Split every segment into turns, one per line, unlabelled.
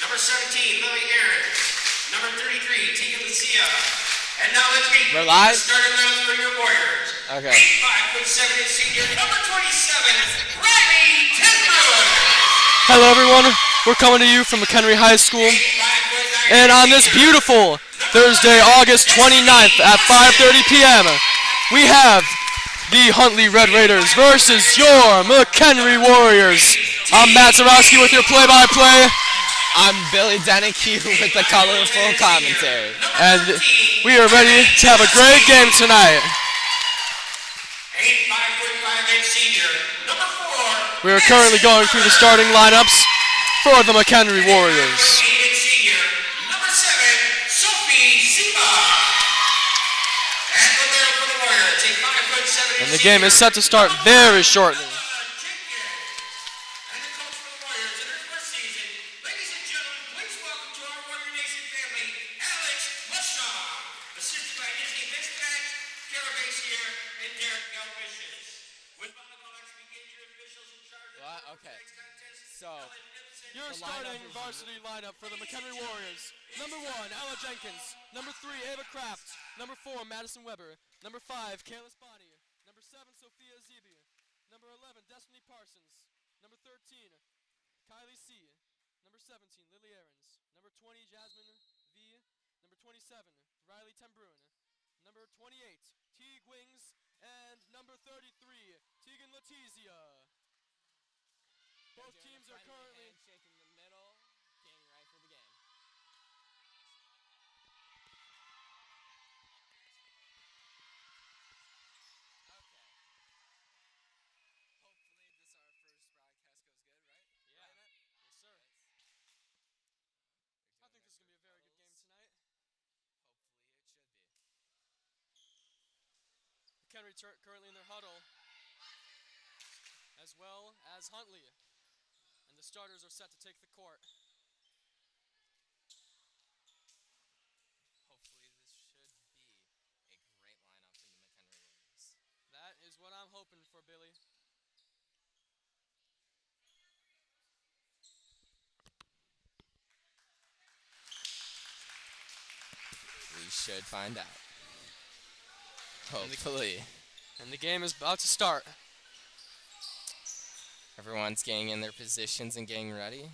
Number 17, Lily Aaron. Number 33, Tika Lucia. And now let's meet
We're live?
the starting lineup for your Warriors.
Okay.
5'7" senior, number 27, Riley Tenbrook.
Hello everyone, we're coming to you from McHenry High School, and on this beautiful Thursday, August 29th at 5:30 p.m., we have the Huntley Red Raiders versus your McHenry Warriors. I'm Matt Zarowski with your play-by-play.
I'm Billy Deneke with the colorful commentary.
And we are ready to have a great game tonight.
5'5" senior, number 4.
We are currently going through the starting lineups for the McHenry Warriors.
Senior, number 7, Sophie Ziba. And the barrel for the Warriors, a 5'7"
And the game is set to start very shortly.
Okay, so
Your starting varsity lineup for the McHenry Warriors. Number 1, Ella Jenkins. Number 3, Ava Kraft. Number 4, Madison Weber. Number 5, Kayla Bonnie. Number 7, Sophia Zebi. Number 11, Destiny Parsons. Number 13, Kylie C. Number 17, Lily Aarons. Number 20, Jasmine V. Number 27, Riley Tenbrook. Number 28, Teague Wings. And number 33, Tegan Letizia. Both teams are currently
handshake in the middle, getting right for the game. Okay. Hopefully this our first broadcast goes good, right?
Yeah.
Right, Matt?
Yes, sir. I think this is going to be a very good game tonight.
Hopefully it should be.
McHenry currently in their huddle, as well as Huntley. And the starters are set to take the court.
Hopefully this should be a great lineup from the McHenry Warriors.
That is what I'm hoping for, Billy.
We should find out. Hopefully.
And the game is about to start.
Everyone's getting in their positions and getting ready.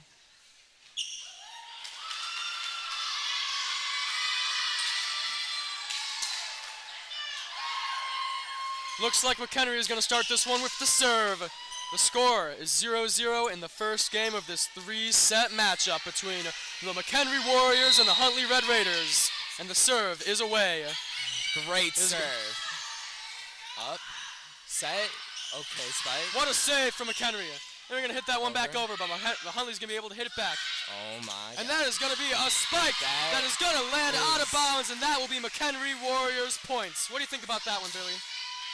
Looks like McHenry is going to start this one with the serve. The score is 0-0 in the first game of this 3-set matchup between the McHenry Warriors and the Huntley Red Raiders. And the serve is away.
Great serve. Up. Set. Okay, spike.
What a save from McHenry. They're going to hit that one back over, but Huntley's going to be able to hit it back.
Oh my God.
And that is going to be a spike that is going to land out of bounds, and that will be McHenry Warriors points. What do you think about that one, Billy?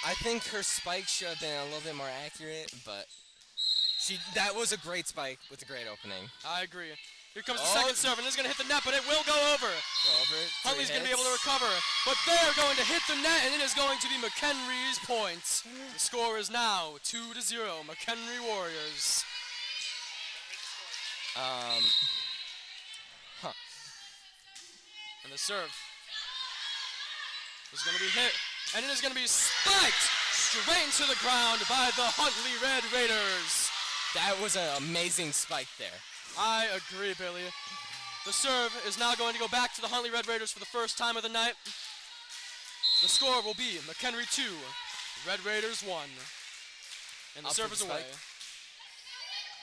I think her spike should have been a little bit more accurate, but that was a great spike with a great opening.
I agree. Here comes the second serve, and it's going to hit the net, but it will go over. Huntley's going to be able to recover, but they're going to hit the net, and it is going to be McHenry's points. The score is now 2-0, McHenry Warriors. And the serve is going to be hit, and it is going to be spiked straight into the ground by the Huntley Red Raiders.
That was an amazing spike there.
I agree, Billy. The serve is now going to go back to the Huntley Red Raiders for the first time of the night. The score will be McHenry 2, Red Raiders 1. And the serve is away.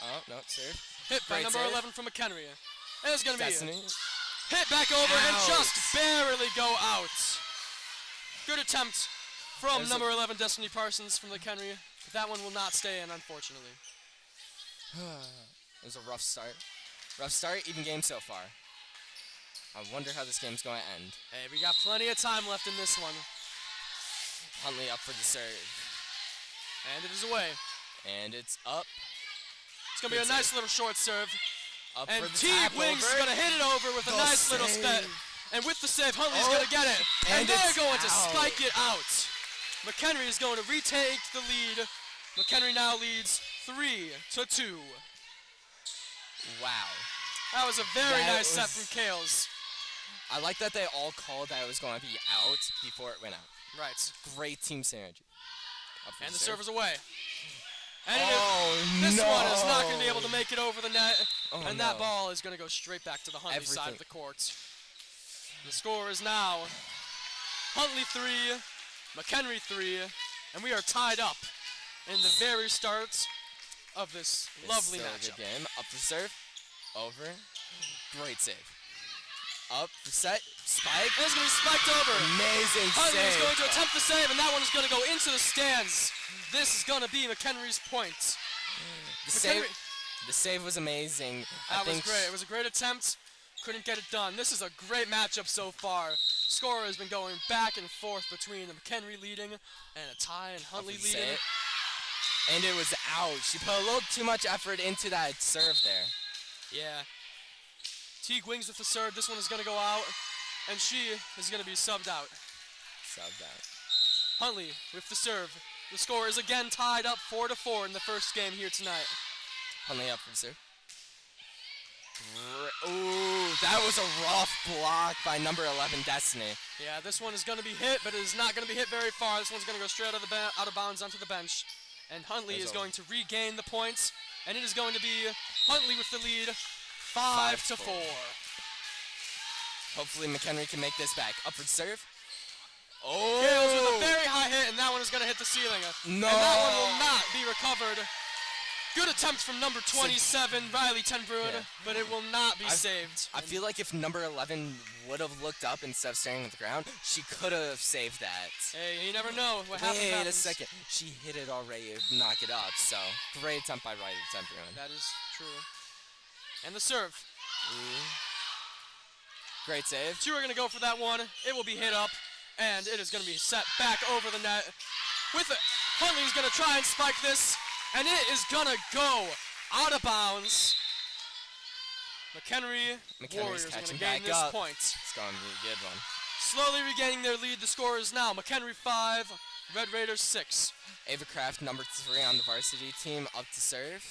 Oh, no, serve.
Hit by number 11 from McHenry. And it's going to be
Destiny.
hit back over and just barely go out. Good attempt from number 11, Destiny Parsons from McHenry. But that one will not stay in, unfortunately.
It was a rough start. Rough start, even game so far. I wonder how this game's going to end.
Hey, we got plenty of time left in this one.
Huntley up for the serve.
And it is away.
And it's up.
It's going to be a nice little short serve.
Up
And
for the
Teague Wings is going to hit it over with a nice little spin. And with the save, Huntley's going to get it. And they're going to spike it out. McHenry is going to retake the lead. McHenry now leads 3-2.
Wow.
That was a very
That
nice set
was-
from Kales.
I like that they all called that it was going to be out before it went out.
Right.
Great team synergy. Up for
And the
serve.
serve is away. And
Oh,
this
no.
one is not going to be able to make it over the net.
Oh,
and
no.
that ball is going to go straight back to the Huntley side
Everything.
of the court. The score is now Huntley 3, McHenry 3, and we are tied up in the very start of this lovely
Still a
matchup.
good game. Up for serve. Over. Great save. Up for set. Spike.
And it's going to be spiked over.
Amazing
Huntley is
save.
going to attempt the save, and that one is going to go into the stands. This is going to be McHenry's point.
The save was amazing.
That was great. It was a great attempt. Couldn't get it done. This is a great matchup so far. Score has been going back and forth between the McHenry leading and a tie and Huntley leading.
And it was out. She put a little too much effort into that serve there.
Yeah. Teague Wings with the serve. This one is going to go out, and she is going to be subbed out.
Subbed out.
Huntley with the serve. The score is again tied up 4-4 in the first game here tonight.
Huntley up for serve. Ooh, that was a rough block by number 11, Destiny.
Yeah, this one is going to be hit, but it is not going to be hit very far. This one's going to go straight out of bounds onto the bench. And Huntley is going to regain the points, and it is going to be Huntley with the lead, 5-4.
Hopefully McHenry can make this back. Upward serve.
Gales with
Oh!
a very high hit, and that one is going to hit the ceiling.
No!
And that one will not be recovered. Good attempt from number 27, Riley Ten Bruin,
Yeah.
but it will not be saved.
I feel like if number 11 would have looked up instead of staring at the ground, she could have saved that.
Hey, you never know what happens.
Wait a second. She hit it already to knock it up, so great attempt by Riley Ten Bruin.
That is true. And the serve.
Great save.
Two are going to go for that one. It will be hit up, and it is going to be set back over the net. With it, Huntley's going to try and spike this, and it is going to go out of bounds. McHenry Warriors are going to
catching
gain
back
this
up.
point.
It's going to be a good one.
Slowly regaining their lead. The score is now McHenry 5, Red Raiders 6.
Ava Kraft, number 3 on the varsity team, up to serve.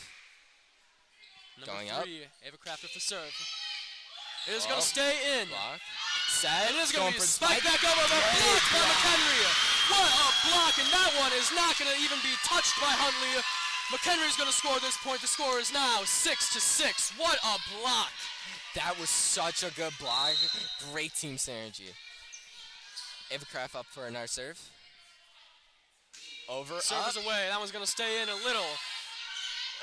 Number
Going up.
3, Ava Kraft with the serve. It is going to stay in.
Block. Set.
And it is going to be
for
spiked back over, but blocked by McHenry. What a block, and that one is not going to even be touched by Huntley. McHenry's going to score this point. The score is now 6-6. What a block.
That was such a good block. Great team synergy. Ava Kraft up for another serve. Over,
Serve
up.
is away. That one's going to stay in a little.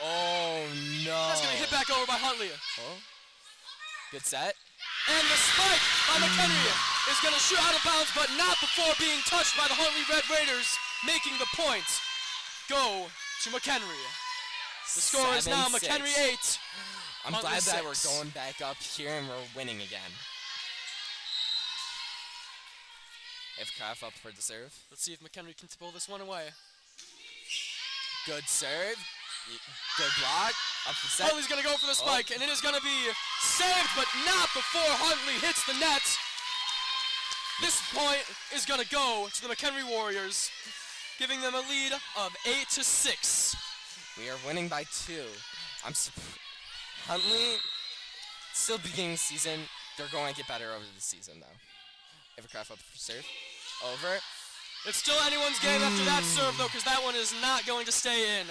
Oh, no.
That's going to hit back over by Huntley.
Oh. Good set.
And the spike by McHenry is going to shoot out of bounds, but not before being touched by the Huntley Red Raiders, making the point go to McHenry. The score is now
7-6.
McHenry 8.
I'm
Huntley
glad that
6.
we're going back up here and we're winning again. If Kraft up for the serve.
Let's see if McHenry can pull this one away.
Good serve. Good block. Up for set.
Huntley's going to go for the spike, and it is going to be saved, but not before Huntley hits the net. This point is going to go to the McHenry Warriors, giving them a lead of 8-6.
We are winning by 2. Huntley, still beginning the season. They're going to get better over the season, though. Evercraft up for serve. Over.
It's still anyone's game after that serve, though, because that one is not going to stay in.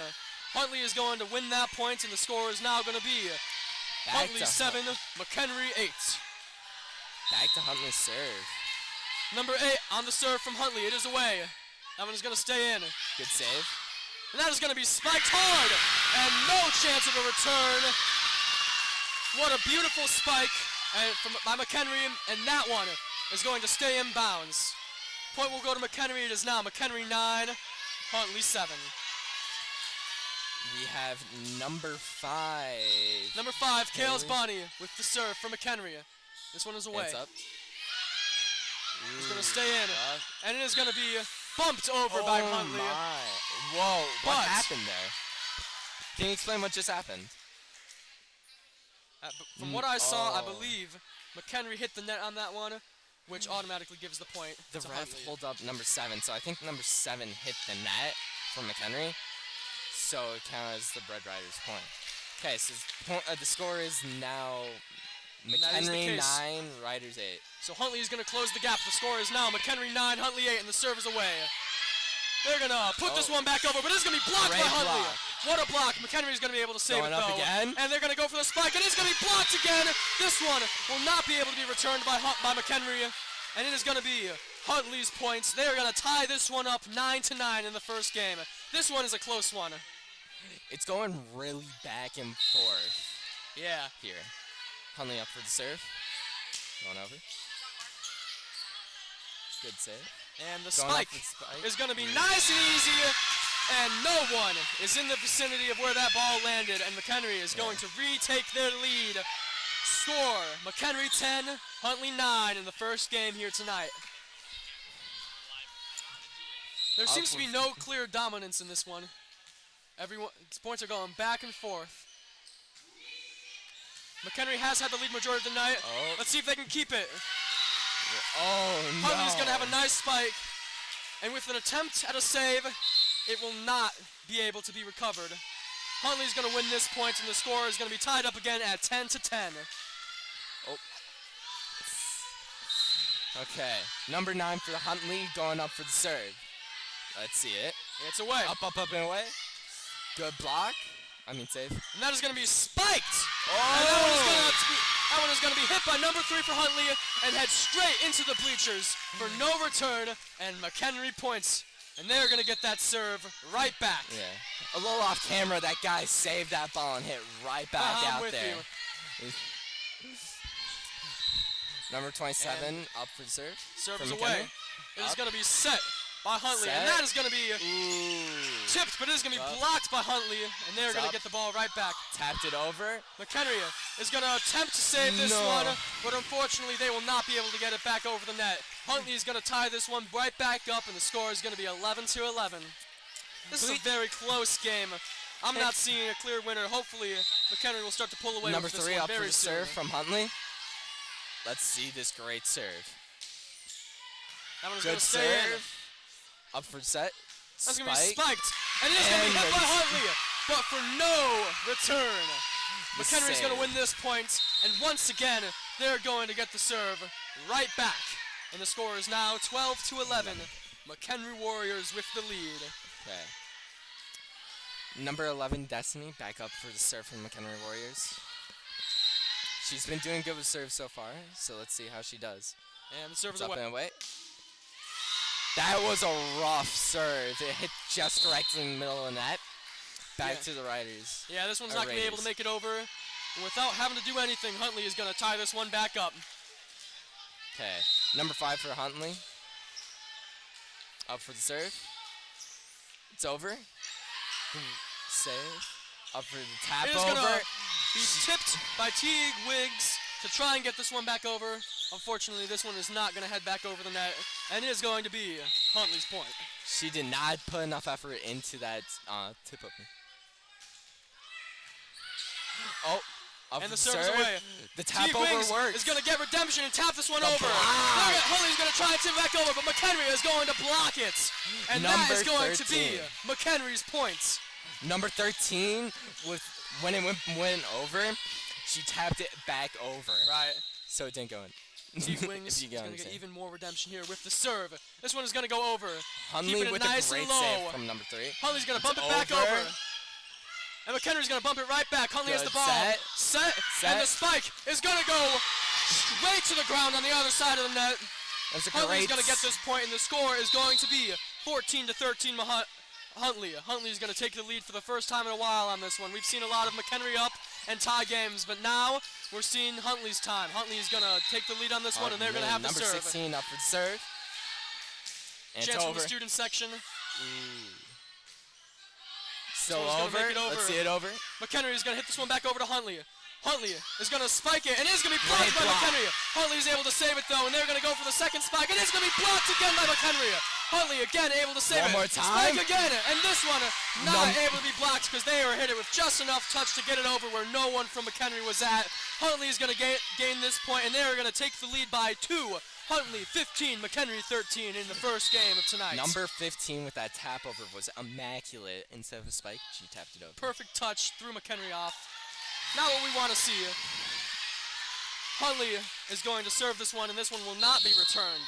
Huntley is going to win that point, and the score is now going to be Huntley 7, McHenry 8.
Back to Huntley's serve.
Number 8 on the serve from Huntley. It is away. That one is going to stay in.
Good save.
And that is going to be spiked hard, and no chance of a return. What a beautiful spike by McHenry, and that one is going to stay in bounds. Point will go to McHenry. It is now McHenry 9, Huntley 7.
We have number 5.
Number 5, Kales Bonnie with the serve from McHenry. This one is away.
It's up.
It's going to stay in, and it is going to be bumped over by Huntley.
My. Whoa, what happened there? Can you explain what just happened?
From what I saw, I believe McHenry hit the net on that one, which automatically gives the point
The
to
ref
Huntley.
pulled up number 7, so I think number 7 hit the net from McHenry, so it counts as the Red Riders' point. Okay, so the score is now
that is the
McHenry
case.
9, Riders 8.
So Huntley is going to close the gap. The score is now McHenry 9, Huntley 8, and the serve is away. They're going to put this one back over, but it's going to be blocked
Great
by Huntley.
block.
What a block. McHenry's going to be able to save
Going
it,
up
though.
again.
And they're going to go for the spike, and it's going to be blocked again. This one will not be able to be returned by McHenry, and it is going to be Huntley's points. They are going to tie this one up 9-9 in the first game. This one is a close one.
It's going really back and forth
Yeah.
here. Huntley up for the serve. Going over. Good save.
And the
Going up
spike
with spike.
is going to be nice and easy, and no one is in the vicinity of where that ball landed, and McHenry is going to retake their lead. Score, McHenry 10, Huntley 9 in the first game here tonight. There seems to be no clear dominance in this one. These points are going back and forth. McHenry has had the lead majority of the night.
Oh.
Let's see if they can keep it.
Oh, no.
Huntley's going to have a nice spike, and with an attempt at a save, it will not be able to be recovered. Huntley's going to win this point, and the score is going to be tied up again at 10-10.
Oh. Okay. Number 9 for the Huntley, going up for the serve. Let's see it.
It's away.
Up, and away. Good block. Save.
And that is going to be spiked.
Oh!
And that one is going to be hit by number 3 for Huntley and head straight into the bleachers for no return, and McHenry points. And they're going to get that serve right back.
Yeah. A little off camera, that guy saved that ball and hit right back
I'm
out
with
there.
you.
Number 27
And
up for the serve.
Serve
from
is
McHenry.
away. It is
Up.
going to be set by Huntley, and
Set.
that is going to be
Ooh.
tipped, but it is going to be
Up.
blocked by Huntley, and they're
It's
going to
up.
get the ball right back.
Tapped it over.
McHenry is going to attempt to save this
No.
one, but unfortunately they will not be able to get it back over the net. Huntley is going to tie this one right back up, and the score is going to be 11-11. This is a very close game. I'm not seeing a clear winner. Hopefully McHenry will start to pull away
Number
with this
3
one
up for
very
the
soon.
serve from Huntley. Let's see this great serve.
That one is going
Good
to stay in.
serve. Up for set.
That's going to be
Spike.
spiked, and it is going to be
And
hit by
the-
Huntley, but for no return.
The
McHenry's going to
save.
win this point, and once again, they're going to get the serve right back. And the score is now 12-11. McHenry Warriors with the lead.
Okay. Number 11, Destiny, back up for the serve from McHenry Warriors. She's been doing good with serve so far, so let's see how she does.
And the serve is
It's up
away.
and away. That was a rough serve. It hit just correctly in the middle of the net. Back
Yeah.
to the Riders.
Yeah, this one's
Or
not going to be able to
Raiders.
make it over. And without having to do anything, Huntley is going to tie this one back up.
Okay. Number 5 for Huntley. Up for the serve. It's over. Save. Up for the tap
It is going
over.
to be tipped by Teague Wiggs to try and get this one back over. Unfortunately, this one is not going to head back over the net, and it is going to be Huntley's point.
She did not put enough effort into that tip over. Oh, up
And
for
the serve is away.
The tap
Teague
over
Wiggs
works.
is going to get redemption and tap this one
The
over.
block.
Huntley's going to try and tip it back over, but McHenry is going to block it. And that
Number
is going to be
13.
McHenry's points.
Number 13, when it went over, she tapped it back over.
Right.
So it didn't go in.
Teague
If
Wings is
you get what
going
I'm
to get
saying.
even more redemption here with the serve. This one is going to go over.
Huntley
Keeping it
with
nice
a great
and low.
save from number 3.
Huntley's going to bump it
It's
back
over.
over. And McHenry's going to bump it right back. Huntley has
Good
the ball.
set.
And the spike is going to go straight to the ground on the other side of the net.
That's a
Huntley's
great
going to get this point, and the score is going to be 14-13 Huntley. Huntley's going to take the lead for the first time in a while on this one. We've seen a lot of McHenry up and tie games, but now we're seeing Huntley's time. Huntley is going to take the lead on this one, and they're going to have the
Number
serve.
16 up for the serve. And
Chance
it's
from
over.
the student section.
Still
one's gonna
over.
make it over.
Let's see it over.
McHenry is going to hit this one back over to Huntley. Huntley is going to spike it, and it is going to be blocked
Great
by
block.
McHenry. Huntley is able to save it, though, and they're going to go for the second spike, and it's going to be blocked again by McHenry. Huntley again able to save
One
it.
more time.
Spike again, and this one not able to be blocked because they were hit it with just enough touch to get it over where no one from McHenry was at. Huntley is going to gain this point, and they are going to take the lead by 2. Huntley 15, McHenry 13 in the first game of tonight.
Number 15 with that tap over was immaculate. Instead of a spike, she tapped it over.
Perfect touch, threw McHenry off. Not what we want to see. Huntley is going to serve this one, and this one will not be returned.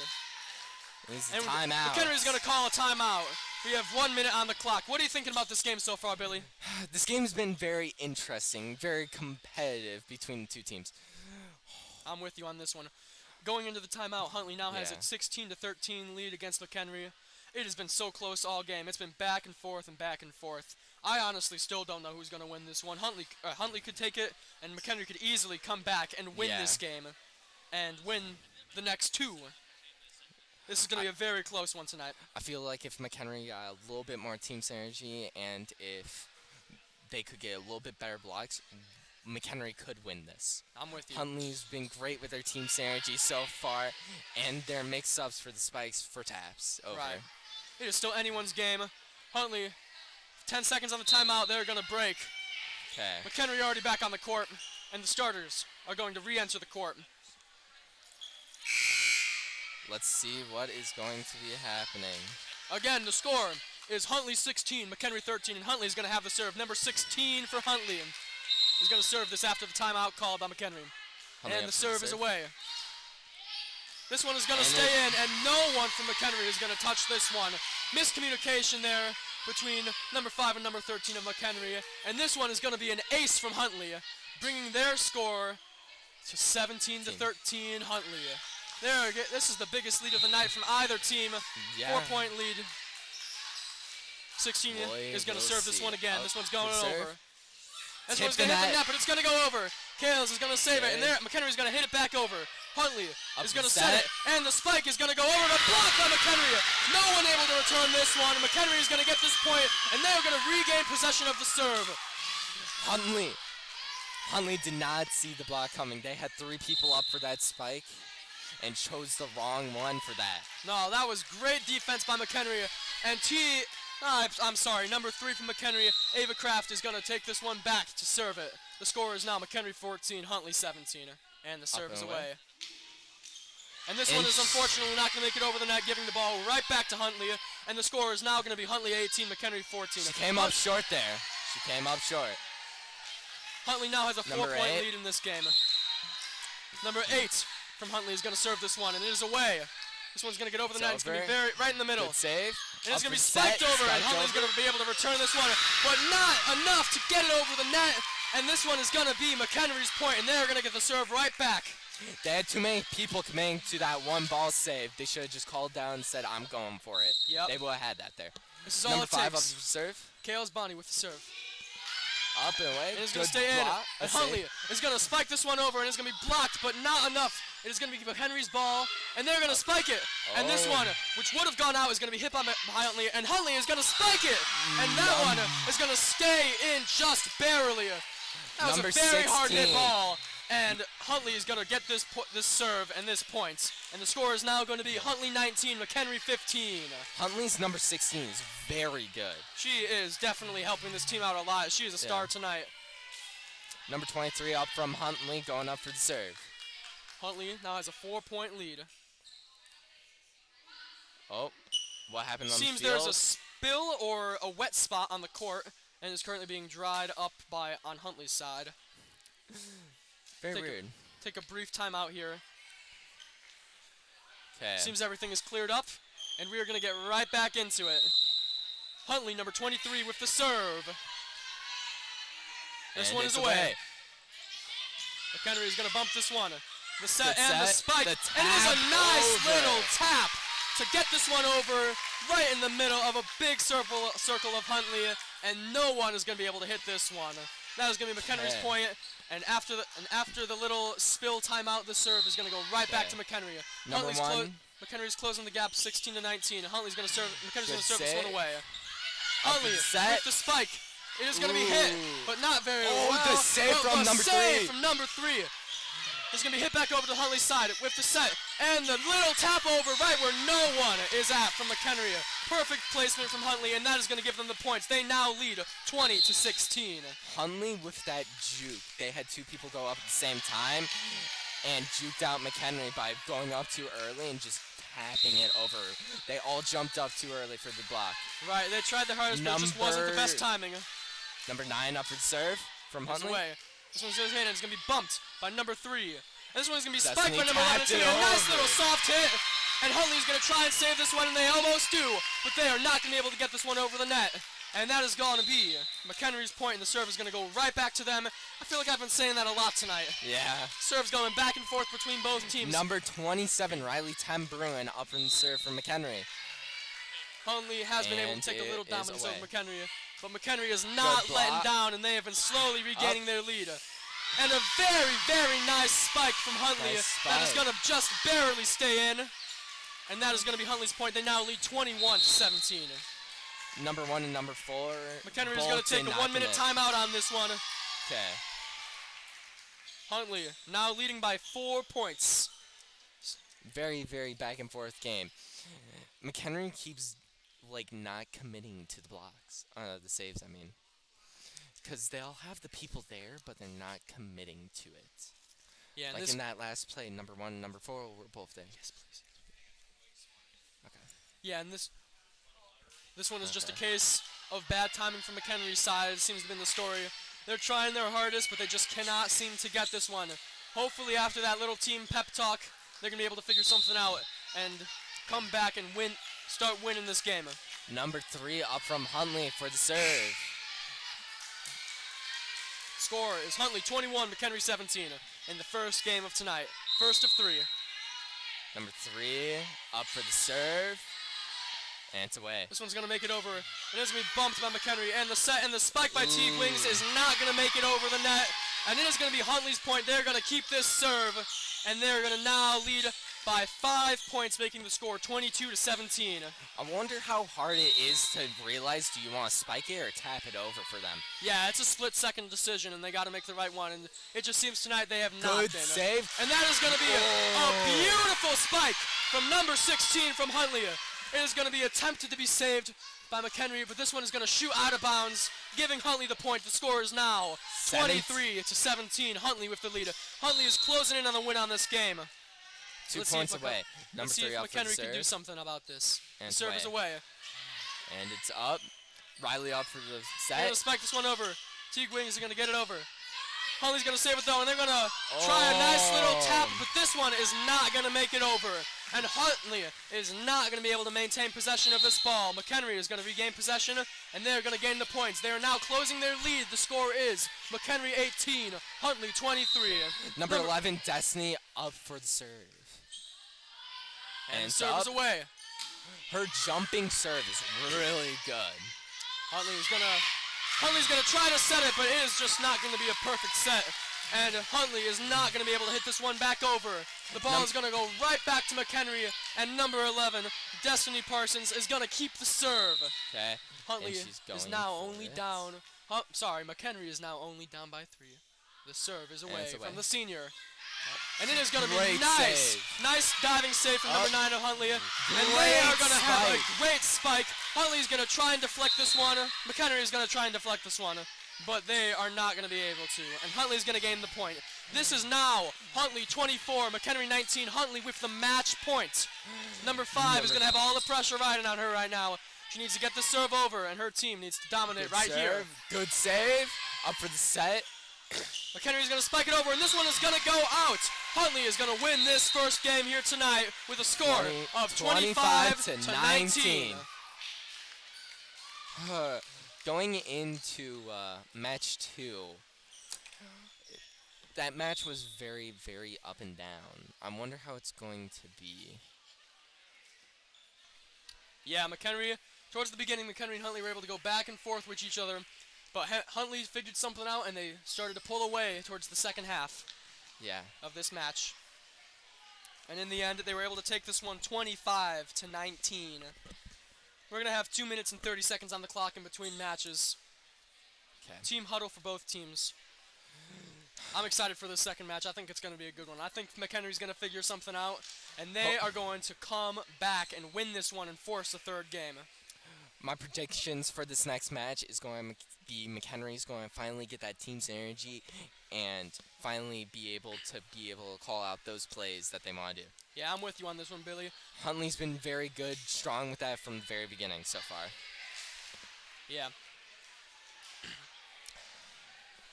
It's a
And
timeout.
McHenry's going to call a timeout. We have 1 minute on the clock. What are you thinking about this game so far, Billy?
This game's been very interesting, very competitive between the two teams.
I'm with you on this one. Going into the timeout, Huntley now has
Yeah.
a 16-13 lead against McHenry. It has been so close all game. It's been back and forth and back and forth. I honestly still don't know who's going to win this one. Huntley could take it, and McHenry could easily come back and win
Yeah.
this game and win the next two. This is going to be a very close one tonight.
I feel like if McHenry got a little bit more team synergy and if they could get a little bit better blocks, McHenry could win this.
I'm with you.
Huntley's been great with their team synergy so far, and their mix-ups for the spikes for taps over.
Right. It is still anyone's game. Huntley, 10 seconds on the timeout. They're going to break.
Okay.
McHenry already back on the court, and the starters are going to re-enter the court.
Let's see what is going to be happening.
Again, the score is Huntley 16, McHenry 13, and Huntley is going to have the serve. Number 16 for Huntley is going to serve this after the timeout called by McHenry.
Huntley
And
up
the
for
serve is away. This one is going to
And
stay in, and no one from McHenry is going to touch this one. Miscommunication there between number 5 and number 13 of McHenry, and this one is going to be an ace from Huntley, bringing their score to 17-13 Huntley. This is the biggest lead of the night from either team.
Yeah.
4-point lead. 16
Boy,
is going to
we'll
serve this
see.
one again.
Up
This one's going
the serve.
over. This
Tip
one's going to hit the
the net.
net, but it's going to go over. Kales is going to save it, and
Okay.
there McHenry's going to hit it back over. Huntley
Up
is
to
going to
the
set
set.
it, and the spike is going to go over, but blocked by McHenry. No one able to return this one. McHenry is going to get this point, and they're going to regain possession of the serve.
Huntley did not see the block coming. They had 3 people up for that spike and chose the wrong one for that.
No, that was great defense by McHenry, and I'm sorry, number 3 from McHenry, Ava Kraft, is going to take this one back to serve it. The score is now McHenry 14, Huntley 17, and the serve is
and
away.
away.
And this one is unfortunately not going to make it over the net, giving the ball right back to Huntley, and the score is now going to be Huntley 18, McHenry 14.
She came up short there. She came up short.
Huntley now has a
Number
4-point
8.
lead in this game. Number 8 from Huntley is going to serve this one, and it is away. This one's going to get over the
It's
net. It's going to be
over.
right in the middle.
Good save.
And it's
Up
going to be
for set,
spiked over, and
spiked
Huntley's
over.
going to be able to return this one, but not enough to get it over the net. And this one is going to be McHenry's point, and they're going to get the serve right back.
They had too many people committing to that one ball save. They should have just called down and said, I'm going for it.
Yep.
They would have had that there.
This is all
Number
it
5 up
takes.
to serve.
Kales Bonnie with the serve.
Up and away.
And it's going
Good
to stay in.
block.
And
A save.
Huntley is going to spike this one over, and it's going to be blocked, but not enough. It is going to be McHenry's ball, and they're going to spike it. And this
Oh.
one, which would have gone out, is going to be hit by Huntley, and Huntley is going to spike it. And that one is going to stay in just barely. That was
Number
a very hard hit
16.
ball. And Huntley is going to get this serve and this point. And the score is now going to be Huntley 19, McHenry 15.
Huntley's number 16 is very good.
She is definitely helping this team out a lot. She is a star tonight.
Number 23 up from Huntley, going up for the serve.
Huntley now has a 4-point lead.
Oh, what happened on
Seems
the field?
there's a spill or a wet spot on the court, and is currently being dried up on Huntley's side.
Very
take a-
weird.
Take a brief timeout here.
Okay.
Seems everything is cleared up, and we are going to get right back into it. Huntley, number 23, with the serve. This
And
one
it's
is away. McHenry is going to bump this one. The set
Good
and the
set,
spike.
the
And it is a
tap
nice
over.
little tap to get this one over right in the middle of a big circle of Huntley, and no one is going to be able to hit this one. That is going to be McHenry's
Okay.
point, and after the little spill timeout, the serve is going to go right back to
Okay.
McHenry.
Number 1.
McHenry's closing the gap 16-19. Huntley's going to serve. McHenry's going
Good
to serve this one
save.
away.
Up
Huntley
for the set.
with the spike. It is going to be hit,
Ooh.
but not very
Oh,
well.
the save
But
from
the
number
save
3.
from number 3. It's going to be hit back over to Huntley's side with the set. And the little tap over right where no one is at from McHenry. Perfect placement from Huntley, and that is going to give them the points. They now lead 20-16.
Huntley with that juke. They had 2 people go up at the same time and juked out McHenry by going up too early and just tapping it over. They all jumped up too early for the block.
Right, they tried their hardest, but it just wasn't the best timing.
Number 9 up for the serve from
It's
Huntley.
away. This one's going to hit, and it's going to be bumped by number 3. And this one's going to be
Destiny
spiked by number 11. It's going to be a nice
tapped it
little
over.
soft hit. And Huntley's going to try and save this one, and they almost do. But they are not going to be able to get this one over the net. And that is going to be McHenry's point, and the serve is going to go right back to them. I feel like I've been saying that a lot tonight.
Yeah.
Serve's going back and forth between both teams.
Number 27, Riley Bruin, up from the serve for McHenry.
Huntley has been able to
And
take a little
it is
dominance
away.
over McHenry. But McHenry is not
Good
letting
block.
down, and they have been slowly regaining their lead. And a very, very nice spike from Huntley.
Nice
That is
spike.
going to just barely stay in. And that is going to be Huntley's point. They now lead 21-17.
Number 1 and number 4.
McHenry is going to take a 1-minute timeout on this one.
Okay.
Huntley now leading by 4 points.
Very, very back and forth game. McHenry keeps, like, not committing to the blocks. The saves, I mean. Because they'll have the people there, but they're not committing to it.
Yeah, and
Like
this,
in that last play, number 1 and number 4 were both there. Yes, please. Okay.
yeah, and this one is just a
Okay.
case of bad timing from McHenry's side. It seems to be the story. They're trying their hardest, but they just cannot seem to get this one. Hopefully, after that little team pep talk, they're going to be able to figure something out and come back and start winning this game.
Number 3 up from Huntley for the serve.
Score is Huntley 21, McHenry 17 in the first game of tonight. First of 3.
Number 3 up for the serve. And it's away.
This one's going to make it over. It is going to be bumped by McHenry. And the spike by Teague Wings is not going to make it over the net. And it is going to be Huntley's point. They're going to keep this serve. And they're going to now lead by 5 points, making the score 22-17.
I wonder how hard it is to realize, do you want to spike it or tap it over for them?
Yeah, it's a split-second decision, and they got to make the right one. And it just seems tonight they have not
Good
been.
save.
And that is going to be a beautiful spike from number 16 from Huntley. It is going to be attempted to be saved by McHenry, but this one is going to shoot out of bounds, giving Huntley the point. The score is now 23-17. Huntley with the lead. Huntley is closing in on the win on this game.
2
Let's see
points
if
away. Number
Let's see
3
if
up for the
McHenry can do
serve.
something about this.
And
The
it's
serve is away.
And it's up. Riley up for the
They're going to
set.
spike this one over. Teague Wings are going to get it over. Huntley's going to save it though, and they're going to try a nice little tap, but this one is not going to make it over. And Huntley is not going to be able to maintain possession of this ball. McHenry is going to regain possession, and they're going to gain the points. They are now closing their lead. The score is McHenry 18, Huntley 23.
Number 11, Destiny up for the serve.
And the
it's
serve
up.
is away.
Her jumping serve is really good.
Huntley's gonna try to set it, but it is just not gonna be a perfect set. And Huntley is not gonna be able to hit this one back over. The ball is gonna go right back to McHenry, and number 11, Destiny Parsons, is gonna keep the serve.
Okay.
Huntley
And she's
is
going
now
for
only
it.
down. McHenry is now only down by 3. The serve is away
it's away.
from the senior. And it is going to be
Great
nice.
save.
Nice diving save from number 9 of Huntley. And they
Great
are going to have
spike.
a great spike. Huntley's going to try and deflect this one. McHenry is going to try and deflect this one. But they are not going to be able to. And Huntley's going to gain the point. This is now Huntley 24, McHenry 19. Huntley with the match point. Number 5 is going to have all the pressure riding on her right now. She needs to get the serve over, and her team needs to dominate
Good
here.
serve. Good save. Up for the set.
McHenry's going to spike it over, and this one is going to go out. Huntley is going to win this first game here tonight with a score of 25 to 19.
Going into match 2, that match was very, very up and down. I wonder how it's going to be.
Yeah, McHenry, towards the beginning, McHenry and Huntley were able to go back and forth with each other, but Huntley figured something out, and they started to pull away towards the second half
Yeah.
of this match. And in the end, they were able to take this one 25 to 19. We're going to have 2 minutes and 30 seconds on the clock in between matches.
Okay.
Team huddle for both teams. I'm excited for this second match. I think it's going to be a good one. I think McHenry's going to figure something out, and they are going to come back and win this one and force a third game.
My predictions for this next match is going to be McHenry's going to finally get that team's energy and finally be able to call out those plays that they want to do.
Yeah, I'm with you on this one, Billy.
Huntley's been very good, strong with that from the very beginning so far.
Yeah.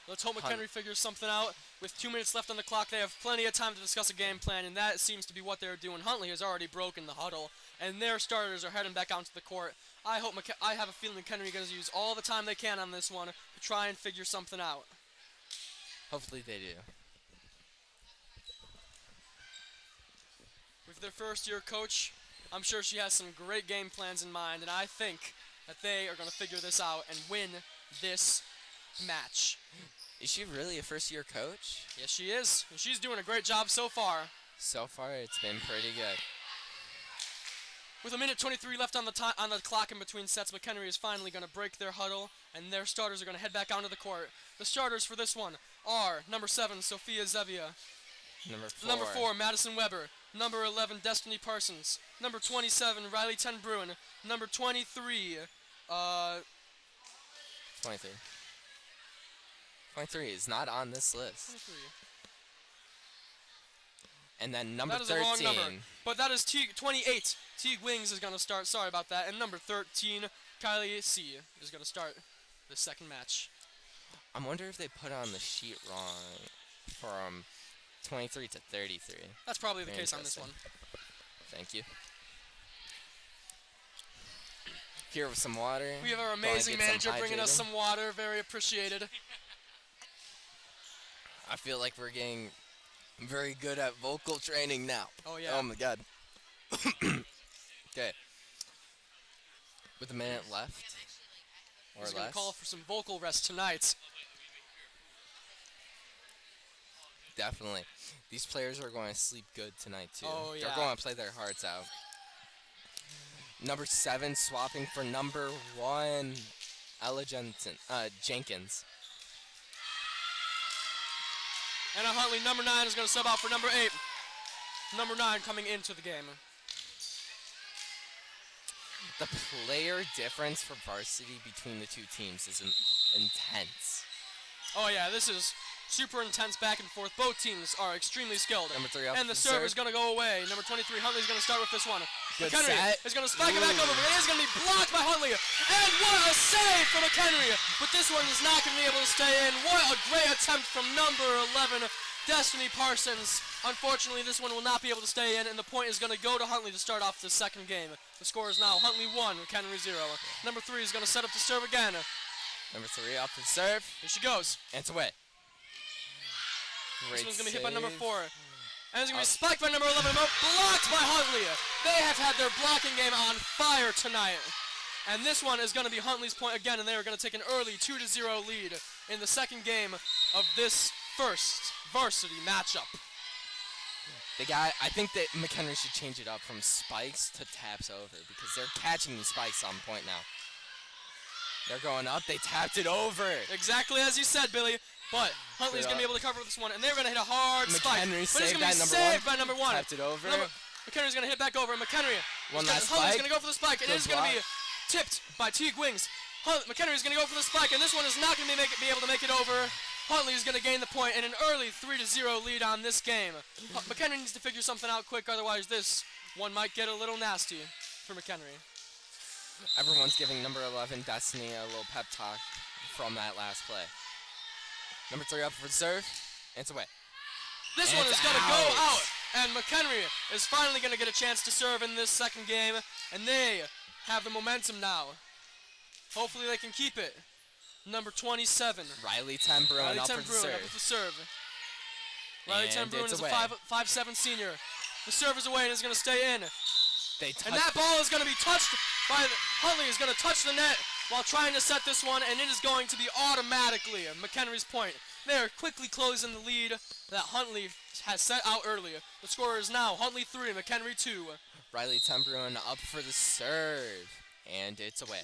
Let's hope McHenry figures something out. With 2 minutes left on the clock, they have plenty of time to discuss a game plan, and that seems to be what they're doing. Huntley has already broken the huddle, and their starters are heading back out to the court. I have a feeling McHenry is going to use all the time they can on this one to try and figure something out.
Hopefully they do.
With their first-year coach, I'm sure she has some great game plans in mind, and I think that they are going to figure this out and win this match.
Is she really a first-year coach?
Yes, she is. And she's doing a great job so far.
So far, it's been pretty good.
With 1:23 left on the clock in between sets, McHenry is finally going to break their huddle, and their starters are going to head back onto the court. The starters for this one are number 7, Sophia Zevia. Number 4, Madison Weber. Number 11, Destiny Parsons. Number 27, Riley Ten Bruin. Number 23,
23. 23 is not on this list.
23.
And then number
That is
13.
a wrong number, but that is 28. Teague Wings is going to start. Sorry about that. And number 13, Kylie C. is going to start the second match.
I wonder if they put on the sheet wrong from 23 to 33.
That's probably the
Very
case on this one.
Thank you. Here with some water.
We have our amazing manager bringing us some water. Very appreciated.
I feel like we're getting very good at vocal training now.
Oh, yeah.
Oh, my God. Okay. With a minute left, or
He's going
less.
to call for some vocal rest tonight.
Definitely. These players are going to sleep good tonight, too.
Oh, yeah.
They're going to play their hearts out. Number 7 swapping for number 1, Ella Jenkins.
Anna Huntley, number 9, is going to sub out for number 8. Number 9 coming into the game.
The player difference for varsity between the two teams is intense.
Oh, yeah, this is super intense back and forth. Both teams are extremely skilled.
Number 3 up
and the serve is going to go away. Number 23, Huntley's going to start with this one.
Good
McHenry
set.
is going to spike it back over, but it is going to be blocked by Huntley. And what a save from McHenry. But this one is not going to be able to stay in. What a great attempt from number 11, Destiny Parsons. Unfortunately, this one will not be able to stay in, and the point is going to go to Huntley to start off the second game. The score is now Huntley 1, McHenry 0. Number 3 is going to set up to serve again.
Number 3 up for the serve.
Here she goes.
And it's away.
This
Great
one's going to be hit by number
save.
4. And it's going to be spiked by number 11, but blocked by Huntley. They have had their blocking game on fire tonight. And this one is going to be Huntley's point again, and they are going to take an early 2-0 lead in the second game of this first varsity matchup.
I think that McHenry should change it up from spikes to taps over because they're catching these spikes on point now. They're going up. They tapped it over.
Exactly as you said, Billy. But Huntley's going to be able to cover this one, and they're going to hit a hard spike.
McHenry
But it's
saved
going to be saved by number 1.
Tapped it over.
McHenry's going to hit back over, and McHenry.
Last
Huntley's
spike.
going to go for the spike, and it is going to be tipped by Teague Wings. McHenry's going to go for the spike, and this one is not going to be able to make it over. Huntley is going to gain the point and an early 3-0 lead on this game. McHenry needs to figure something out quick, otherwise this one might get a little nasty for McHenry.
Everyone's giving number 11, Destiny, a little pep talk from that last play. Number 3 up for the serve, and it's away.
This
And
one
it's
is going to go
out.
out, and McHenry is finally going to get a chance to serve in this second game, and they have the momentum now. Hopefully they can keep it. Number 27.
Riley Ten Bruin up for the serve.
Up with the serve. Riley Ten
And
Bruin
it's
is a
away.
5'7" senior. The serve is away and is going to stay in.
They
And that ball is going to be touched by Huntley is going to touch the net while trying to set this one, and it is going to be automatically McHenry's point. They are quickly closing the lead that Huntley has set out earlier. The score is now Huntley 3, McHenry 2.
Riley Ten Bruin up for the serve, and it's away.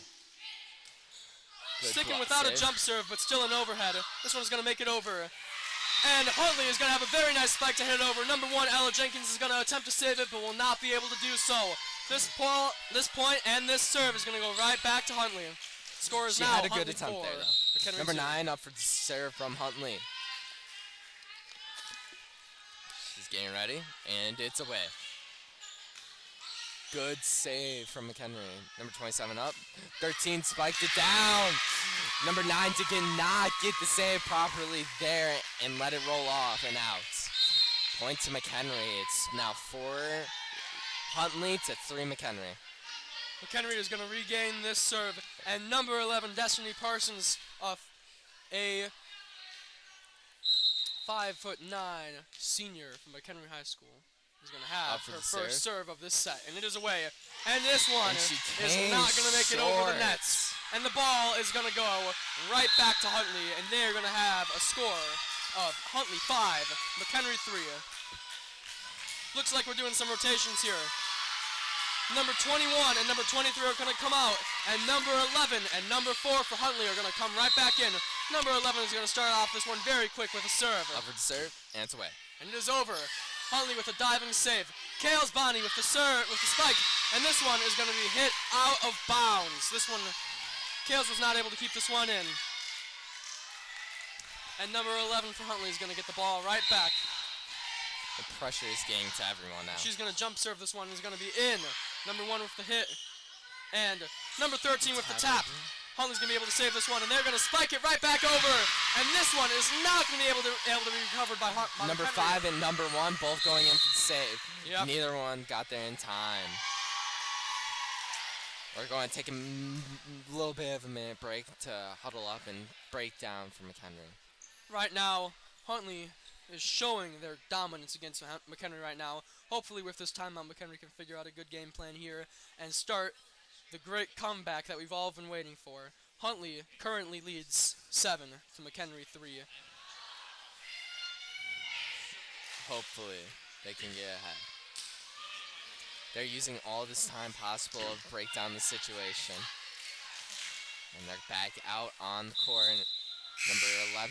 Good
Sticking
block
without a
save.
jump serve, but still an overhead. This one's going to make it over. And Huntley is going to have a very nice spike to hit it over. Number 1, Ella Jenkins, is going to attempt to save it, but will not be able to do so. This point and this serve is going to go right back to Huntley. Score is
She
now
had a good
Huntley
attempt
4,
there, though.
McHenry
Number
2.
9 up for the serve from Huntley. She's getting ready, and it's away. Good save from McHenry. Number 27 up. 13 spiked it down. Number 9 did not get the save properly there and let it roll off and out. Point to McHenry. It's now 4 Huntley to 3 McHenry.
McHenry is going to regain this serve, and number 11, Destiny Parsons, a 5'9" senior from McHenry High School, is going to have her first serve of this set, and it is away. And this one is not going to make it over the nets. And the ball is going to go right back to Huntley, and they're going to have a score of Huntley 5, McHenry 3. Looks like we're doing some rotations here. Number 21 and number 23 are going to come out, and number 11 and number 4 for Huntley are going to come right back in. Number 11 is going to start off this one very quick with a serve.
Upward serve, and it's away.
And it is over. Huntley with a diving save. Kales Bonnie with the serve, with the spike, and this one is going to be hit out of bounds. This one, Kales was not able to keep this one in. And number 11 for Huntley is going to get the ball right back.
The pressure is getting to everyone now.
She's going to jump serve this one, is going to be in. Number 1 with the hit, and number 13 with the tap. Huntley's going to be able to save this one, and they're going to spike it right back over. And this one is not going to be able to be recovered by
number
McHenry.
5 and number 1 both going in for the save.
Yep.
Neither one got there in time. We're going to take a little bit of a minute break to huddle up and break down for McHenry.
Right now, Huntley is showing their dominance against McHenry right now. Hopefully with this timeout, McHenry can figure out a good game plan here and start the great comeback that we've all been waiting for. Huntley currently leads 7 to McHenry 3.
Hopefully they can get ahead. They're using all this time possible to break down the situation. And they're back out on the court. Number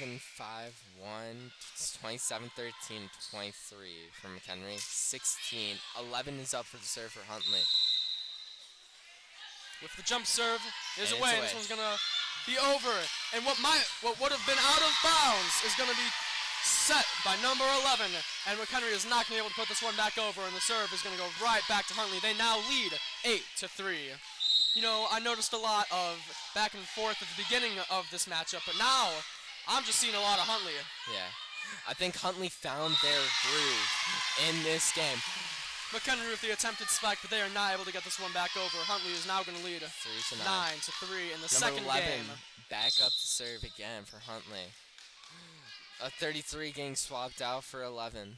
11, 5, 1, 27, 13, 23 for McHenry. 16, 11 is up for the serve for Huntley.
With the jump serve is
And
away.
it's
This one's gonna be over. And what would have been out of bounds is gonna be set by number 11. And McHenry is not gonna be able to put this one back over, and the serve is gonna go right back to Huntley. They now lead 8 to 3. You know, I noticed a lot of back and forth at the beginning of this matchup, but now I'm just seeing a lot of Huntley.
Yeah. I think Huntley found their groove in this game.
McHenry with the attempted spike, but they are not able to get this one back over. Huntley is now going to lead
3 to
9 to 3 in the
Number
second
11
game.
back up to serve again for Huntley. A 33 getting swapped out for 11.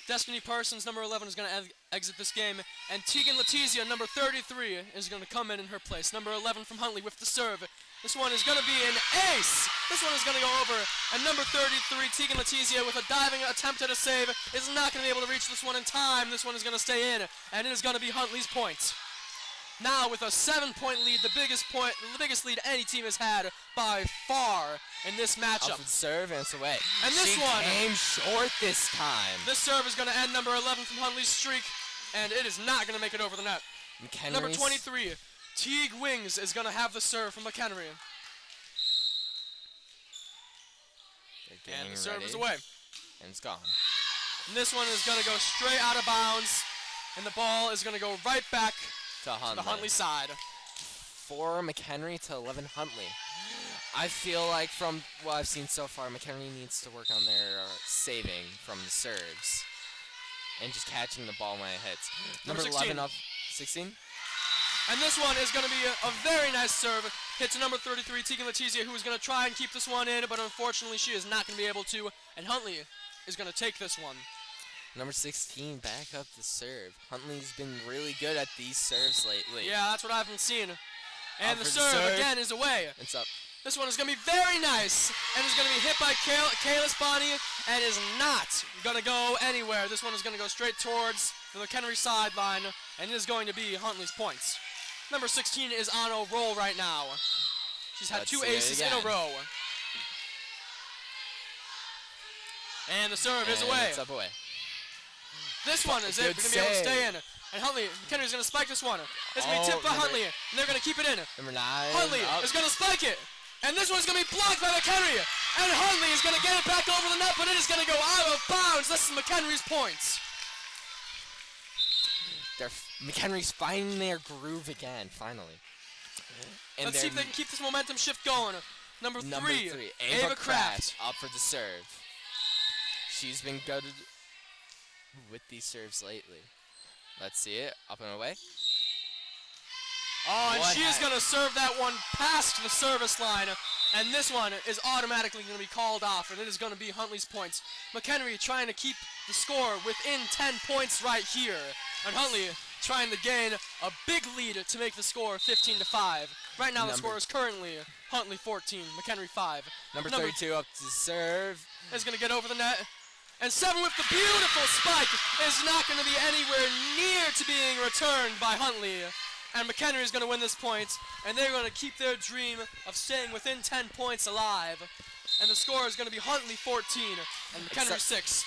Destiny Parsons, number 11, is going to exit this game, and Tegan Letizia, number 33, is going to come in her place. Number 11 from Huntley with the serve. This one is going to be an ace. This one is going to go over, and number 33, Tegan Letizia, with a diving attempt at a save, is not going to be able to reach this one in time. This one is going to stay in, and it is going to be Huntley's point. Now with a 7-point lead, the biggest lead any team has had by far in this matchup.
Up with serve, and it's away.
And this
she
one
came short this time.
This serve is going to end number 11 from Huntley's streak, and it is not going to make it over the net. Number 23, Teague Wings, is going to have the serve from McHenry. And the serve is away.
And it's gone.
And this one is going to go straight out of bounds, and the ball is going to go right back
To Huntley.
the Huntley side.
4 McHenry to 11 Huntley. I feel like from what I've seen so far, McHenry needs to work on their saving from the serves and just catching the ball when it hits.
Number
11
16.
up, 16.
And this one is going to be a very nice serve. Hit to number 33, Tegan Letizia, who is going to try and keep this one in, but unfortunately she is not going to be able to. And Huntley is going to take this one.
Number 16 back up to serve. Huntley's been really good at these serves lately.
Yeah, that's what I've been seeing. And the
for the
serve
serve.
again is away.
It's up.
This one is going to be very nice, and is going to be hit by Kalis Bonnie, and is not going to go anywhere. This one is going to go straight towards the McHenry sideline, and it is going to be Huntley's points. Number 16 is on a roll right now. She's had
Let's
2
see it
aces in a
again.
row. And the serve is
And
away.
it's up away.
This one is going
Good
to be able to stay
save.
in. And Huntley, McHenry's going to spike this one. It's going to be tipped by
number-
Huntley, and they're going to keep it in.
Number 9.
Huntley
up.
is going to spike it. And this one's going to be blocked by McHenry. And Huntley is going to get it back over the net, but it is going to go out of bounds. This is McHenry's points.
McHenry's finding their groove again, finally. And
Let's see if they can keep this momentum shift going. Number three,
Ava Kraft up for the serve. She's been good with these serves lately. Let's see it. Up and away.
Oh, and she is going to serve that one past the service line. And this one is automatically going to be called off, and it is going to be Huntley's points. McHenry trying to keep the score within 10 points right here. And Huntley trying to gain a big lead to make the score 15-5. Right now the score is currently Huntley 14, McHenry 5.
Number 32 up to serve.
Is going to get over the net. And 7 with the beautiful spike is not going to be anywhere near to being returned by Huntley. And McHenry is going to win this point, and they're going to keep their dream of staying within 10 points alive. And the score is going to be Huntley 14 and McHenry 6.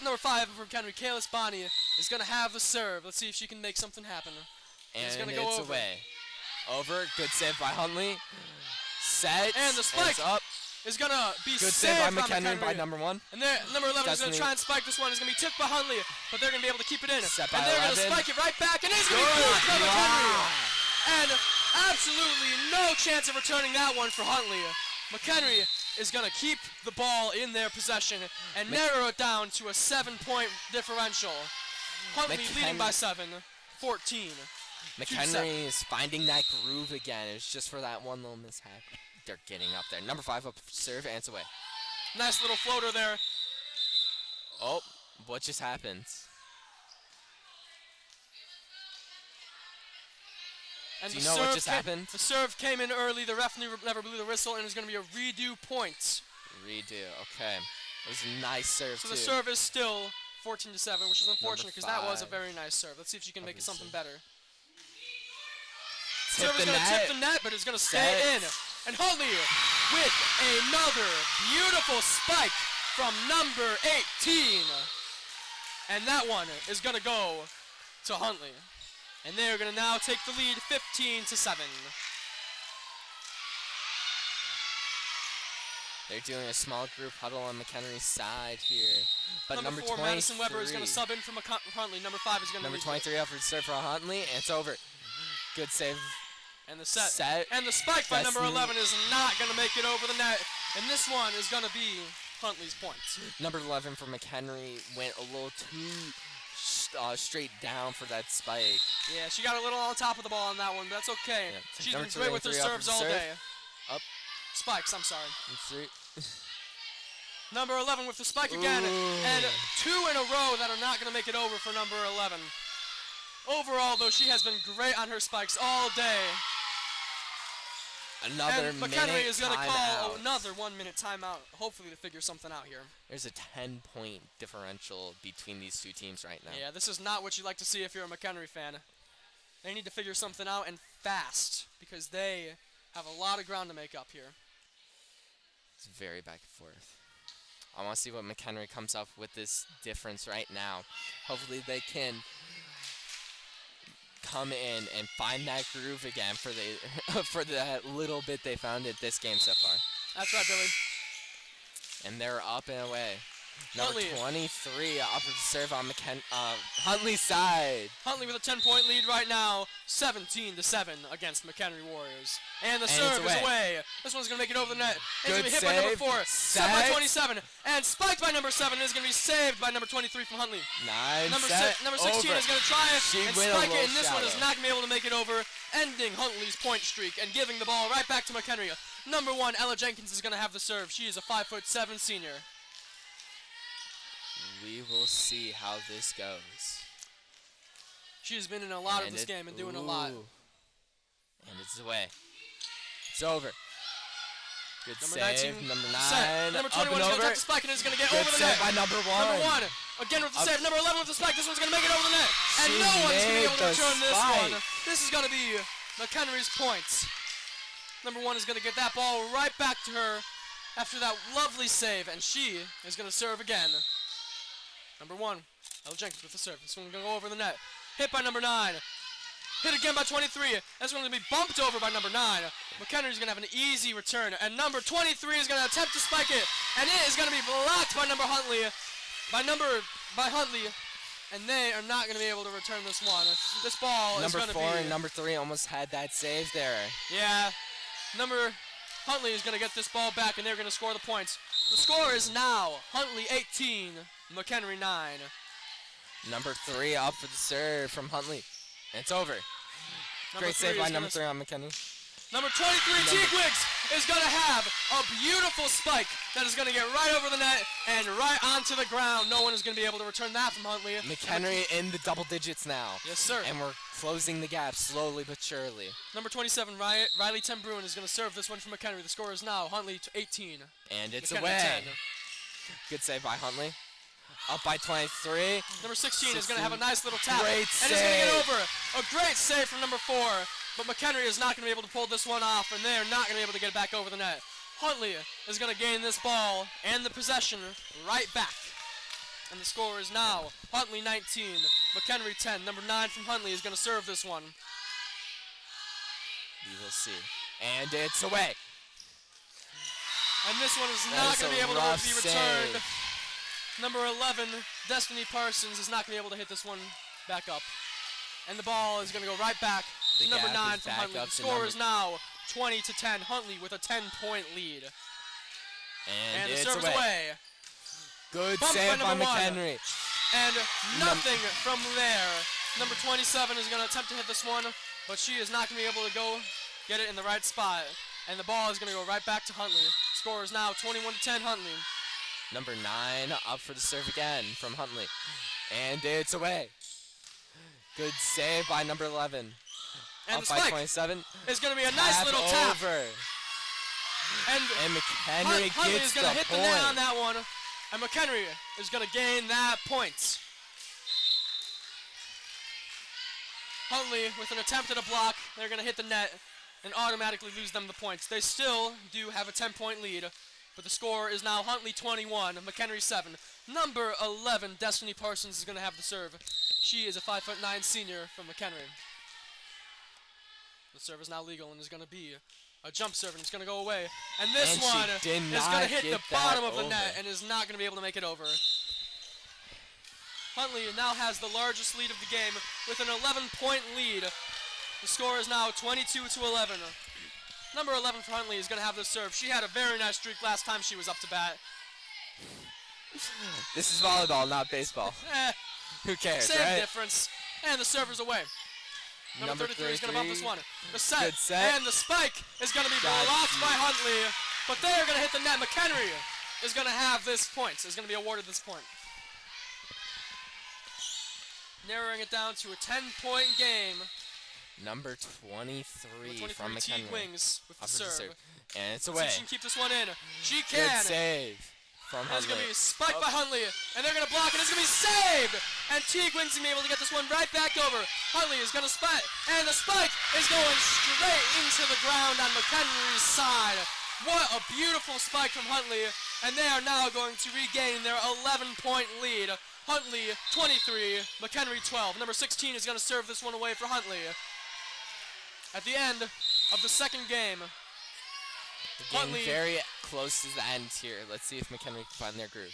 Number 5 for McHenry, Kayla Bonnie, is going to have the serve. Let's see if she can make something happen.
And
it's going to go over.
Away. Over. Good save by Huntley. Set.
And the spike
up.
Is going to be
good
saved
save by McHenry by number 1.
And there, number 11 is going to try and spike this one. It's going to be tipped by Huntley, but they're going to be able to keep it in.
Set
And they're going to spike it right back, and it's going to be blocked by McHenry. And absolutely no chance of returning that one for Huntley. McHenry is going to keep the ball in their possession and narrow it down to a 7-point differential. Huntley leading by 7, 14.
McHenry is finding that groove again. It's just for that one little mishap. They're getting up there. Number 5 up serve, and it's away.
Nice little floater there.
Oh, what just happened?
And
do you know what just happened?
The serve came in early. The ref never blew the whistle, and it's going to be a redo point.
Redo, okay. It was a nice serve,
So the serve is still 14-7, which is unfortunate because that was a very nice serve. Let's see if she can make it something better. Serve is going to tip the net, but it's going to stay in. And Huntley with another beautiful spike from number 18. And that one is going to go to Huntley. And they're going to now take the lead 15-7.
They're doing a small group huddle on McHenry's side here. But
number 4, Madison Weber, is going to sub in from Huntley. Number 5 is going to
Number 23 up for the serve for Huntley, and it's over. Good save.
And the set. And the spike by number 11 is not going to make it over the net. And this one is going to be Huntley's points.
Number 11 for McHenry went a little too straight down for that spike.
Yeah, she got a little on top of the ball on that one, but that's okay.
Yeah.
She's been great with her serves all day.
Up.
Spikes, I'm sorry.
Three.
Number 11 with the spike again. And 2 in a row that are not going to make it over for number 11. Overall, though, she has been great on her spikes all day.
Another
and McHenry is going to call
out.
another 1-minute timeout, hopefully to figure something out here.
There's a 10-point differential between these two teams right now.
Yeah, this is not what you like to see if you're a McHenry fan. They need to figure something out, and fast, because they have a lot of ground to make up here.
It's very back and forth. I want to see what McHenry comes up with this difference right now. Hopefully they can come in and find that groove again for the for that little bit they found at this game so far.
That's right, Billy.
And they're up and away. Number
Huntley.
23 up to serve on Huntley's side.
Huntley with a 10-point lead right now, 17-7 against McHenry Warriors. And the serve is away. This one's going to make it over the net. It's going to be hit by number 4, set by 27, and spiked by number 7. It's going to be saved by number 23 from Huntley. Number 16 is going to try it and spike it, and this one is not going to be able to make it over, ending Huntley's point streak and giving the ball right back to McHenry. Number 1, Ella Jenkins is going to have the serve. She is a 5'7" senior.
We will see how this goes.
She has been in a lot of this game and doing a lot.
And it's away. It's over. Good
number
save.
19,
number 9.
Set. Number 21 is going to touch the spike and is going to get over the net.
By number 1.
Number 1. Again with the save. Number 11 with the spike. This one's going to make it over the net. And no one's going to be able to return this one. This is going to be McHenry's points. Number 1 is going to get that ball right back to her after that lovely save. And she is going to serve again. Number 1, Ella Jenkins with the serve. This one's going to go over the net. Hit by number 9. Hit again by 23. This one's going to be bumped over by number 9. McHenry's going to have an easy return. And number 23 is going to attempt to spike it. And it is going to be blocked by number Huntley. By Huntley. and they are not going to be able to return this one. This ball is
Number
going to
4
be...
and number 3 almost had that save there.
Yeah. Huntley is going to get this ball back, and they're going to score the points. The score is now Huntley 18, McHenry 9.
Number 3 up for the serve from Huntley. And it's over.
Number
Great
3
save by
is
number
gonna
3 on McKenny.
Number 23, Teague is going to have a beautiful spike that is going to get right over the net and right onto the ground. No one is going to be able to return that from Huntley.
McHenry in the double digits now.
Yes, sir.
And we're closing the gap slowly but surely.
Number 27, Riley Tenbruen is going to serve this one for McHenry. The score is now Huntley 18.
And it's
McHenry
away.
10.
Good save by Huntley. Up by 23.
Number 16 is going to have a nice little tap.
Great
and
save.
he's going to get over. A great save from number 4. But McHenry is not going to be able to pull this one off, and they're not going to be able to get it back over the net. Huntley is going to gain this ball and the possession right back. And the score is now Huntley 19, McHenry 10. Number 9 from Huntley is going to serve this one.
We will see. And it's away.
And this one is
That
not
is
going to be
a
able to
rough
be returned.
save.
Number 11, Destiny Parsons, is not going to be able to hit this one back up. And the ball is going to go right back
The
to number
gap
9
is
from
back
Huntley.
up
The
to
score
number-
is now 20-10. Huntley with a 10-point lead.
And
the
it's
serve is
away.
away.
Good
Bumped by
save by
number 1.
McHenry.
And nothing from there. Number 27 is going to attempt to hit this one, but she is not going to be able to go get it in the right spot. And the ball is going to go right back to Huntley. Score is now 21-10 Huntley.
Number 9 up for the serve again from Huntley. And it's away. Good save by number 11.
And
up
the
by
spike
27.
is going to be a nice little tap.
Over.
And
And McHenry
Huntley
gets
is going to
the
hit
point.
the net on that one. And McHenry is going to gain that point. Huntley with an attempt at a block. They're going to hit the net and automatically lose them the points. They still do have a 10-point lead, but the score is now Huntley 21, McHenry 7. Number 11, Destiny Parsons, is going to have the serve. She is a 5'9" senior from McHenry. The serve is now legal and is going to be a jump serve, and it's going to go away. And this
And she
one
did
is
not
going to hit
get
the
that
bottom of the
over.
net and is not going to be able to make it over. Huntley now has the largest lead of the game with an 11-point lead. The score is now 22-11. Number 11 for Huntley is going to have this serve. She had a very nice streak last time she was up to bat.
This is volleyball, not baseball. Who cares,
Same
right?
difference. And the server's away. Number 33 is going to bump this
33.
one. The set,
Good set.
and the spike is going to be
God.
blocked by Huntley, but they are going to hit the net. McHenry is going to have this point. Is going to be awarded this point. Narrowing it down to a 10-point game.
Number 23 from
Teague
McHenry.
Wings with the
Up for the
serve.
And it's
See
away.
if she can keep this one in. She
Good
can.
save from
And it's going to
Huntley.
be spiked by Huntley, and they're going to block it. It's going to be saved, and Teague Wings is going to be able to get this one right back over. Huntley is going to spike, and the spike is going straight into the ground on McHenry's side. What a beautiful spike from Huntley, and they are now going to regain their 11-point lead. Huntley 23, McHenry 12. Number 16 is going to serve this one away for Huntley. At the end of the second game,
Getting
Huntley
very close to the end here. Let's see if McHenry can find their groove.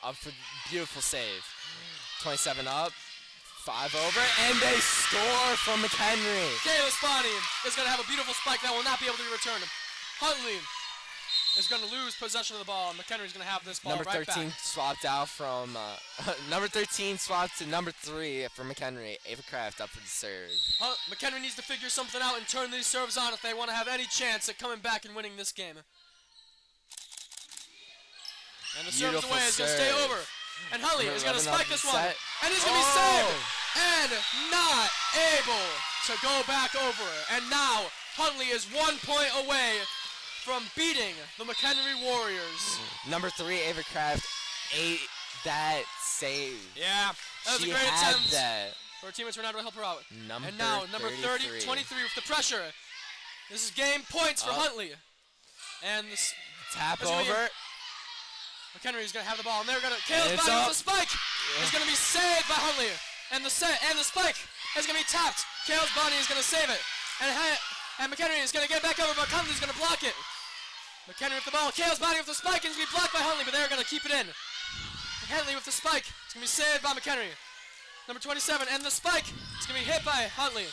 Up for beautiful save. 27 up, 5 over, and they score from McHenry.
Kayla Spani is going to have a beautiful spike that will not be able to be returned. Huntley is going to lose possession of the ball, and McHenry's going to have this ball
Number
right
13
back.
swapped out from number 13 swapped to number 3 for McHenry. Ava Kraft up for the serve.
McHenry needs to figure something out and turn these serves on if they want to have any chance at coming back and winning this game. And the serve is
Beautiful
away. It's going to stay
serve.
over. And Huntley
Number
is going to
11 up
spike
the
this one.
set.
And he's going to be saved.
Oh!
And not able to go back over. And now Huntley is 1 point away from beating the McHenry Warriors.
Number 3 Ava Kraft ate that save.
Yeah, that was
She
a great
had
attempt.
that.
Her teammates were not able to help her out.
Number
And now, number 23 with the pressure. This is game points for
Up.
Huntley. And this,
Tap
That's gonna be
over.
McHenry's going to have the ball. And they're going to...
And
Kayla's
it's
body
up.
with the spike is going to be saved by Huntley. And the spike is going to be tapped. Kayla's body is going to save it. And McHenry is going to get back over, but Huntley's going to block it. McHenry with the ball. Kayla's body with the spike is going to be blocked by Huntley, but they're going to keep it in. McHenry with the spike. It's going to be saved by McHenry. Number 27, and the spike is going to be hit by Huntley.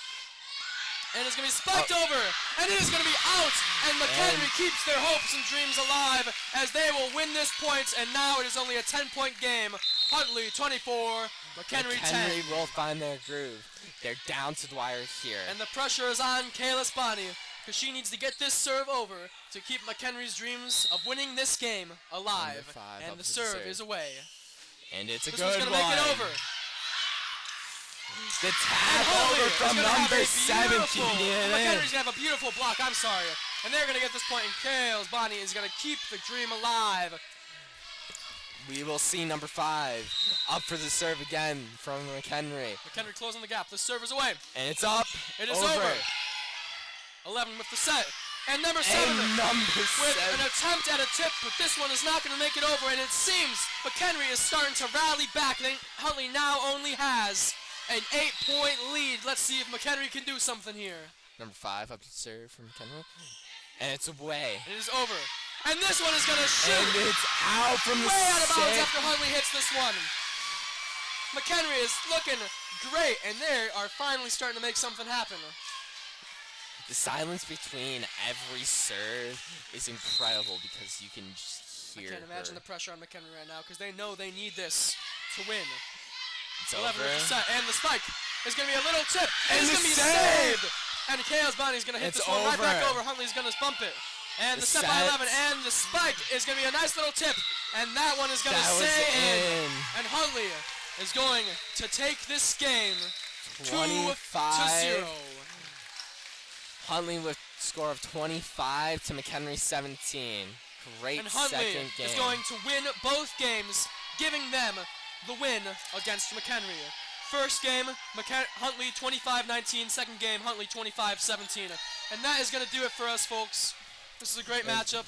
And it's going to be spiked over, and it is going to be out, and McHenry keeps their hopes and dreams alive as they will win this point, and now it is only a 10-point game. Huntley 24, McHenry 10.
McHenry will find their groove. They're down to the wire here.
And the pressure is on Kayla Spani, because she needs to get this serve over to keep McHenry's dreams of winning this game alive. And the serve is away.
And it's a
This
good
one's
one.
going to make it over.
The tap over from number 17.
McHenry's going to have a beautiful block, I'm sorry. And they're going to get this point, and Kayla Spani is going to keep the dream alive.
We will see number 5 up for the serve again from McHenry.
McHenry closing the gap. The serve is away.
And it's up.
It is over. 11 with the set. And number 7 with an attempt at a tip, but this one is not going to make it over. And it seems McHenry is starting to rally back. Huntley now only has an 8-point lead. Let's see if McHenry can do something here.
Number 5 up to serve from McHenry. And it's away.
It is over. And this one is going to shoot.
And it's out from the
way out of bounds
6.
after Huntley hits this one. McHenry is looking great, and they are finally starting to make something happen.
The silence between every serve is incredible because you can just hear
I can't imagine
her.
the pressure on McHenry right now because they know they need this to win.
It's
11
over.
with the set, and the spike is going to be a little tip, and
And
it's going to be
the
saved. And Kayla Spani is going to hit
It's
this one right back
over.
over. Huntley's going to bump it. And the
The
set by
set.
11, and the spike is going to be a nice little tip, and that one is going to
That was
stay
in.
And Huntley is going to take this game
25.
2-0.
Huntley with score of 25 to McHenry 17. Great
And Huntley
second game.
is going to win both games, giving them the win against McHenry. First game, Huntley 25-19. Second game, Huntley 25-17. And that is going to do it for us, folks. This is a great matchup.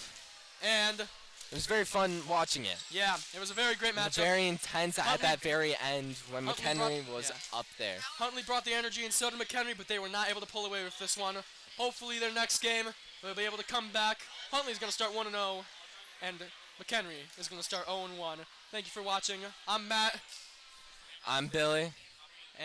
And
It was very fun watching it.
yeah, it was a very great
It was
matchup.
very intense at
Huntley-
that very end when
Huntley
McHenry
brought-
was
yeah.
up there.
Huntley brought the energy, and so did McHenry, but they were not able to pull away with this one. Hopefully, their next game, they'll be able to come back. Huntley's going to start 1-0, and McHenry is going to start 0-1. Thank you for watching. I'm Matt.
I'm Billy.